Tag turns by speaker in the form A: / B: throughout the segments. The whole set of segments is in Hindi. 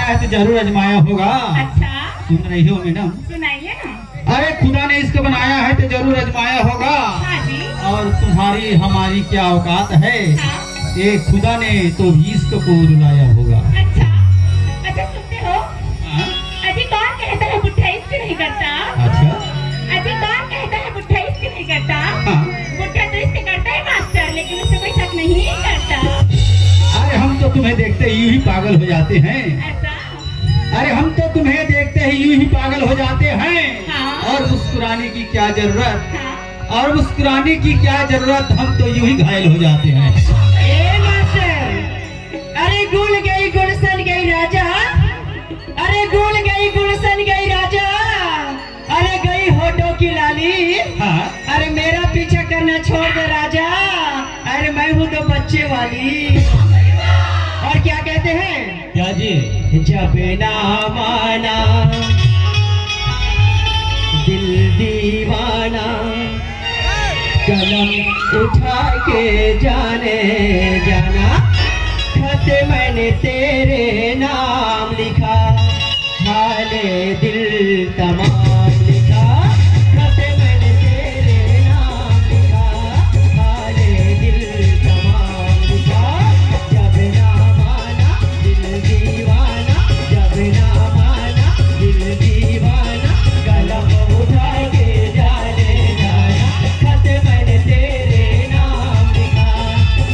A: है तो जरूर आजमाया होगा।
B: अच्छा
A: सुन रही हो मैडम?
B: सुनाइए ना।
A: अरे खुदा ने इसको बनाया है तो जरूर आजमाया होगा।
B: हाँ जी।
A: और तुम्हारी हमारी क्या औकात है?
B: हाँ।
A: ये खुदा ने तो भी इसको रुलाया होगा।
B: अच्छा अच्छा सुनते हो?
A: हाँ?
B: अजी कौन कहता है बुढ़ा इश्क नहीं करता?
A: अच्छा।
B: अजी कौन कहता है बुढ़ा इश्क नहीं करता?
A: हाँ।
B: बुढ़ा तो इश्क करता है मास्टर, लेकिन उससे कोई शक नहीं करता।
A: अरे हम तो तुम्हें देखते ही यूं ही पागल हो जाते हैं।
B: ऐसा?
A: अरे हम तो तुम्हें देखते ही यूं ही पागल हो जाते हैं।
B: हाँ।
A: और मुस्कुराने की क्या जरूरत?
B: हाँ।
A: और मुस्कुराने की क्या जरूरत, हम तो यूं ही घायल हो जाते हैं।
C: ए मास्टर, अरे गुल गई गुलशन गई राजा, अरे गुल गई गुलशन गई राजा, अरे गई होठों की लाली।
A: हाँ।
C: अरे मेरा पीछा करना छोड़ दे राजा, अरे मैं हूँ तो बच्चे वाली। और क्या कहते हैं?
A: क्या जी?
C: जब ना माना दिल दीवाना, कलम उठा के जाने जाना, खत मैंने तेरे नाम लिखा, हाले दिल तमाम लिखा, खत मैंने तेरे नाम लिखा, हाले दिल तमाम लिखा। जब ना माना दिल दीवाना, जब ना माना दिल दीवाना, कलम उठा के जाने जाना, खत मैंने तेरे नाम लिखा,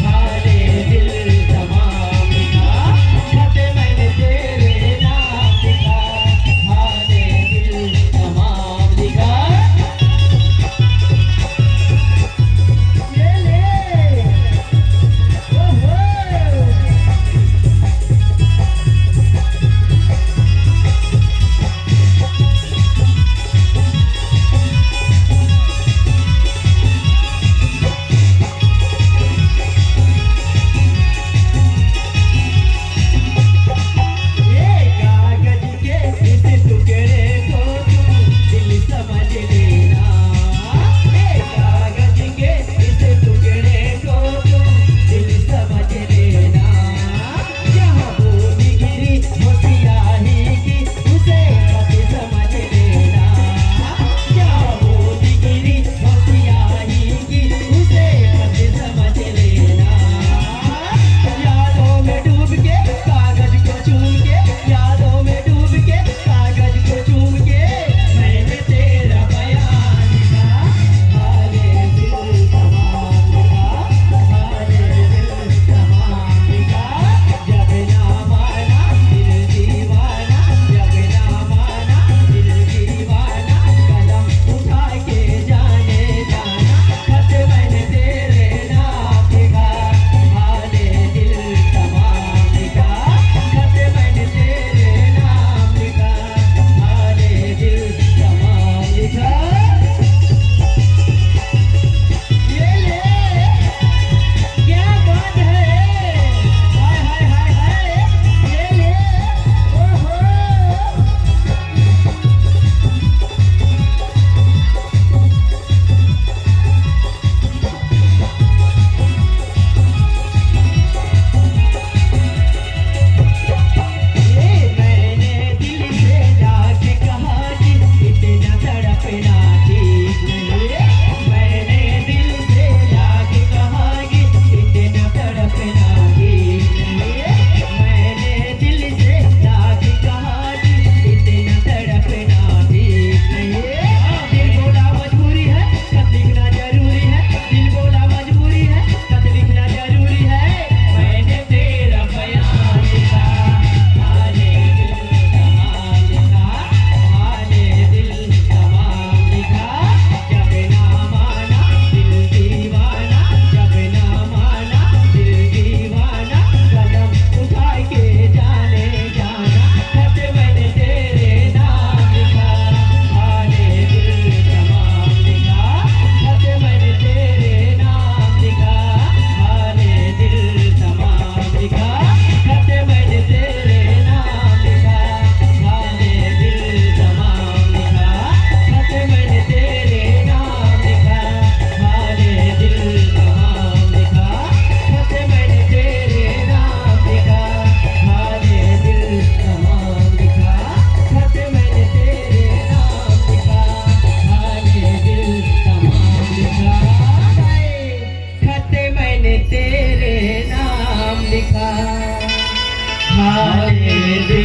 C: हाले दिल तमाम लिखा, खत मैंने तेरे नाम लिखा, हाले दिल तमाम।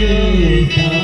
A: बेटा